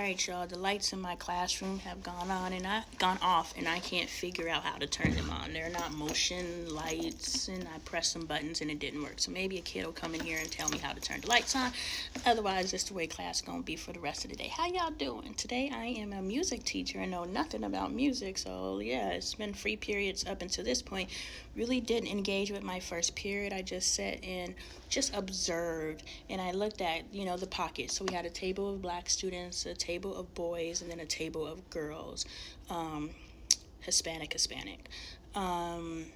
Alright, y'all, the lights in my classroom have gone off, and I can't figure out how to turn them on. They're not motion lights, and I pressed some buttons and it didn't work. So maybe a kid will come in here and tell me how to turn the lights on. Otherwise, that's the way class is gonna be for the rest of the day. How y'all doing? Today I am a music teacher and know nothing about music, so yeah, it's been free periods up until this point. Really didn't engage with my first period. I just sat and just observed, and I looked at, the pockets. So we had a table of black students, a table of boys, and then a table of girls, Hispanic. And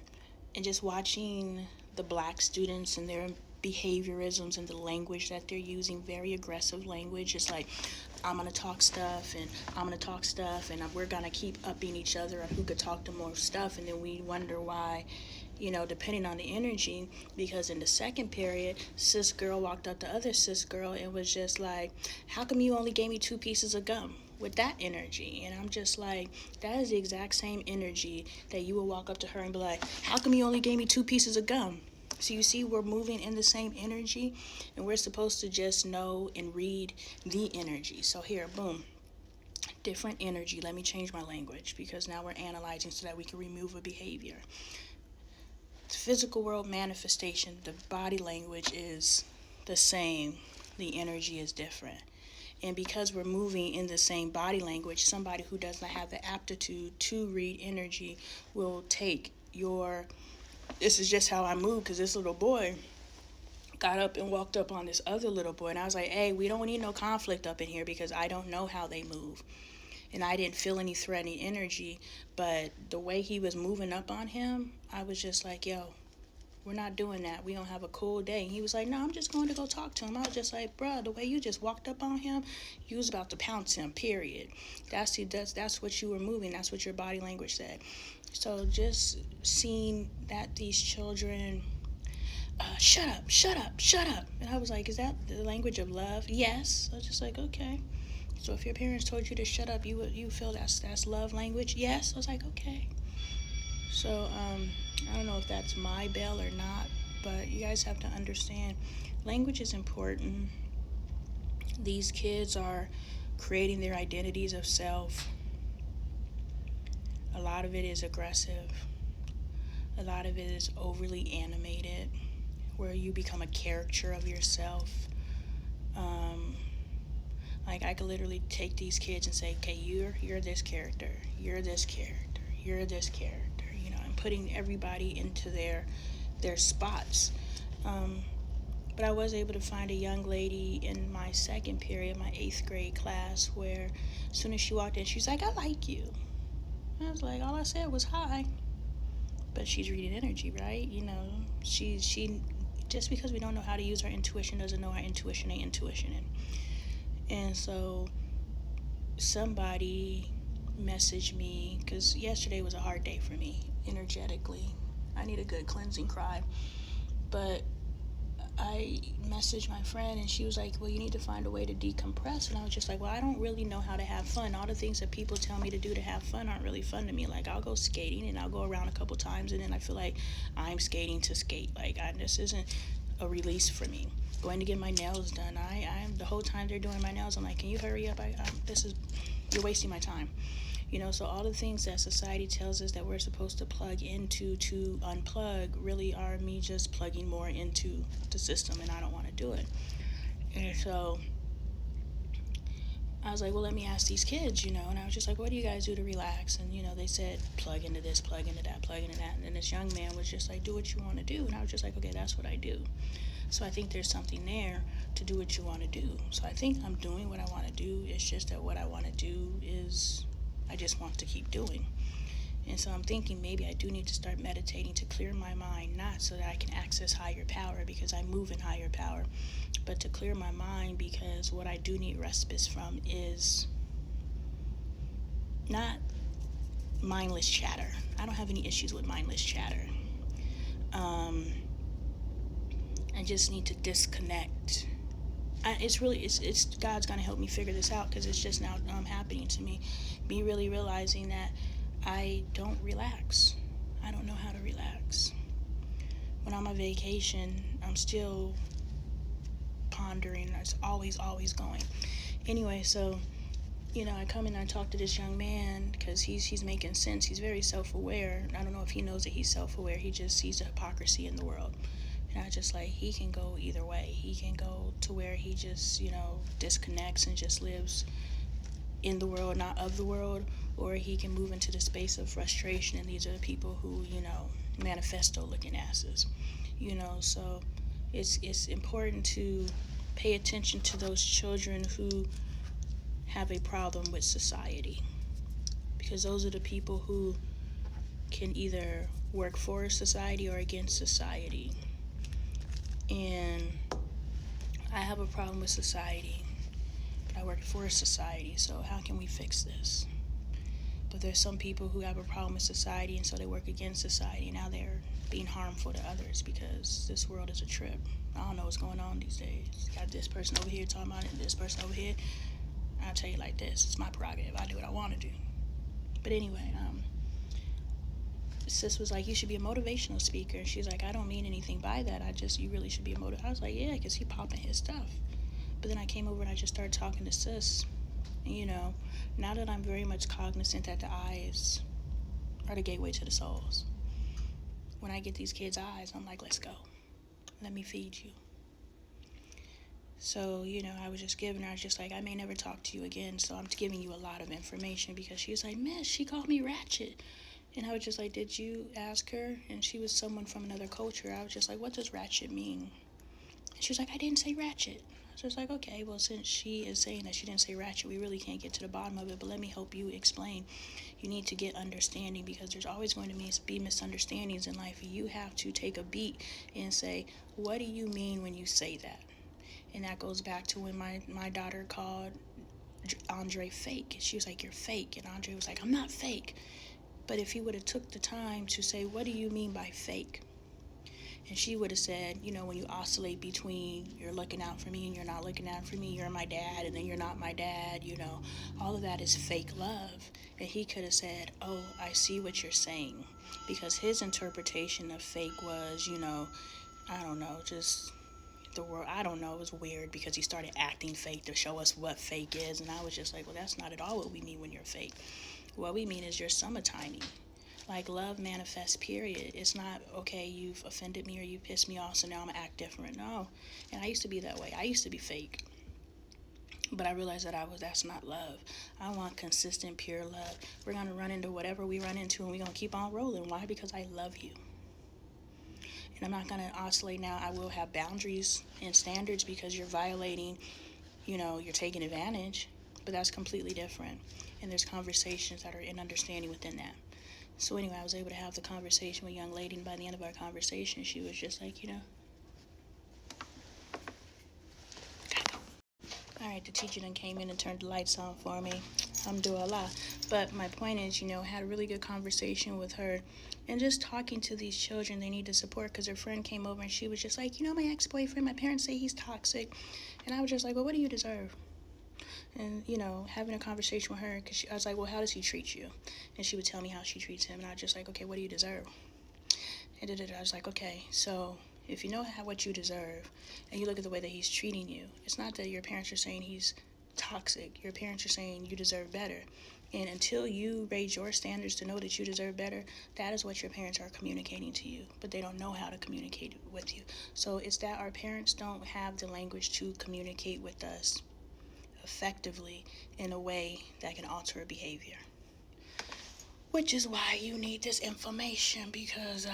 just watching the black students and their behaviorisms and the language that they're using, very aggressive language. It's like, I'm gonna talk stuff and I'm gonna talk stuff, and we're gonna keep upping each other on who could talk the more stuff, and then we wonder why, depending on the energy, because in the second period, cis girl walked up to other cis girl and was just like, how come you only gave me 2 pieces of gum? With that energy. And I'm just like, that is the exact same energy that you will walk up to her and be like, how come you only gave me 2 pieces of gum? So you see, we're moving in the same energy, and we're supposed to just know and read the energy. So here, boom, different energy. Let me change my language, because now we're analyzing so that we can remove a behavior. The physical world manifestation, the body language is the same, the energy is different. And because we're moving in the same body language, somebody who does not have the aptitude to read energy will take this is just how I move, because this little boy got up and walked up on this other little boy, and I was like, hey, we don't need no conflict up in here, because I don't know how they move. And I didn't feel any threatening energy, but the way he was moving up on him, I was just like, yo, we're not doing that. We don't have a cool day. And he was like, no, I'm just going to go talk to him. I was just like, bruh, the way you just walked up on him, you was about to pounce him, period. That's what you were moving. That's what your body language said. So just seeing that these children, shut up. And I was like, is that the language of love? Yes. I was just like, okay. So if your parents told you to shut up, you feel that's love language? Yes. I was like, okay. So I don't know if that's my bell or not, but you guys have to understand, language is important. These kids are creating their identities of self. A lot of it is aggressive. A lot of it is overly animated, where you become a caricature of yourself. Like, I could literally take these kids and say, okay, you're this character, you're this character, you're this character, and putting everybody into their spots. But I was able to find a young lady in my second period, my 8th grade class, where as soon as she walked in, she's like, I like you. I was like, all I said was hi. But she's reading energy, right? She just because we don't know how to use our intuition doesn't know our intuition ain't intuition. And so somebody messaged me, because yesterday was a hard day for me energetically. I need a good cleansing cry. But I messaged my friend, and she was like, well, you need to find a way to decompress. And I was just like, well, I don't really know how to have fun. All the things that people tell me to do to have fun aren't really fun to me. Like, I'll go skating and I'll go around a couple times, and then I feel like I'm skating to skate. Like, this isn't a release for me. Going to get my nails done, I'm the whole time they're doing my nails, I'm like, can you hurry up? You're wasting my time. So all the things that society tells us that we're supposed to plug into to unplug really are me just plugging more into the system, and I don't want to do it. And so I was like, well, let me ask these kids, and I was just like, what do you guys do to relax? And, they said, plug into this, plug into that, plug into that. And then this young man was just like, do what you want to do. And I was just like, okay, that's what I do. So I think there's something there to do what you want to do. So I think I'm doing what I want to do. It's just that what I want to do is I just want to keep doing. And so I'm thinking maybe I do need to start meditating to clear my mind, not so that I can access higher power, because I move in higher power, but to clear my mind, because what I do need respite from is not mindless chatter. I don't have any issues with mindless chatter. I just need to disconnect. It's God's gonna help me figure this out, because it's just now happening to me. Me really realizing that I don't relax. I don't know how to relax. When I'm on vacation, I'm still pondering. It's always going. Anyway, so I come in and I talk to this young man because he's making sense. He's very self-aware. I don't know if he knows that he's self-aware. He just sees the hypocrisy in the world. And I just like, he can go either way. He can go to where he just, disconnects and just lives in the world, not of the world, or he can move into the space of frustration. And these are the people who, manifesto looking asses. So it's important to pay attention to those children who have a problem with society, because those are the people who can either work for society or against society. And I have a problem with society, but I work for society, so how can we fix this? But there's some people who have a problem with society, and so they work against society. Now they're being harmful to others because this world is a trip. I don't know what's going on these days. Got this person over here talking about it, and this person over here. I'll tell you like this, it's my prerogative. I do what I want to do. But anyway, sis was like, you should be a motivational speaker. And she's like, I don't mean anything by that. You really should be a motivator. I was like, yeah, because he popping his stuff. But then I came over and I just started talking to sis. And, now that I'm very much cognizant that the eyes are the gateway to the souls, when I get these kids' eyes, I'm like, let's go. Let me feed you. So, I was just giving her, I was just like, I may never talk to you again, so I'm giving you a lot of information, because she was like, Miss, she called me ratchet. And I was just like, did you ask her? And she was someone from another culture. I was just like, what does ratchet mean? And she was like, I didn't say ratchet. I was just like, okay, well, since she is saying that she didn't say ratchet, we really can't get to the bottom of it, but let me help you explain. You need to get understanding, because there's always going to be misunderstandings in life. You have to take a beat and say, what do you mean when you say that? And that goes back to when my daughter called Andre fake. She was like, you're fake. And Andre was like, I'm not fake. But if he would have took the time to say, what do you mean by fake? And she would have said, when you oscillate between you're looking out for me and you're not looking out for me, you're my dad and then you're not my dad, all of that is fake love. And he could have said, oh, I see what you're saying. Because his interpretation of fake was, I don't know, just the world, I don't know, it was weird because he started acting fake to show us what fake is. And I was just like, well, that's not at all what we mean when you're fake. What we mean is you're summertiming. Like, love manifests, period. It's not, okay, you've offended me or you pissed me off, so now I'm going to act different. No. And I used to be that way. I used to be fake. But I realized that that's not love. I want consistent, pure love. We're going to run into whatever we run into, and we're going to keep on rolling. Why? Because I love you. And I'm not going to oscillate now. I will have boundaries and standards because you're violating, you're taking advantage. But that's completely different. And there's conversations that are in understanding within that. So anyway, I was able to have the conversation with a young lady, and by the end of our conversation, she was just like, gotta go. All right, the teacher then came in and turned the lights on for me. Alhamdulillah. But my point is, had a really good conversation with her. And just talking to these children, they need the support, because her friend came over and she was just like, my ex-boyfriend, my parents say he's toxic. And I was just like, well, what do you deserve? And, having a conversation with her, because I was like, well, how does he treat you? And she would tell me how she treats him. And I was just like, okay, what do you deserve? And I was like, okay, so if you know what you deserve and you look at the way that he's treating you, it's not that your parents are saying he's toxic. Your parents are saying you deserve better. And until you raise your standards to know that you deserve better, that is what your parents are communicating to you. But they don't know how to communicate with you. So it's that our parents don't have the language to communicate with us effectively in a way that can alter behavior. Which is why you need this information, because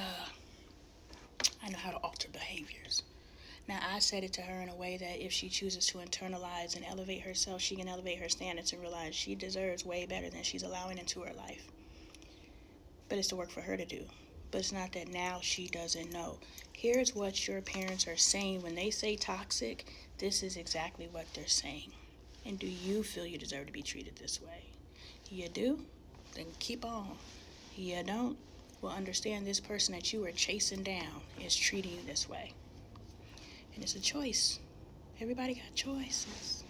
I know how to alter behaviors. Now, I said it to her in a way that if she chooses to internalize and elevate herself, she can elevate her standards and realize she deserves way better than she's allowing into her life. But it's the work for her to do. But it's not that now she doesn't know. Here's what your parents are saying. When they say toxic, this is exactly what they're saying. And do you feel you deserve to be treated this way? You do? Then keep on. You don't? Well, understand this person that you are chasing down is treating you this way. And it's a choice. Everybody got choices.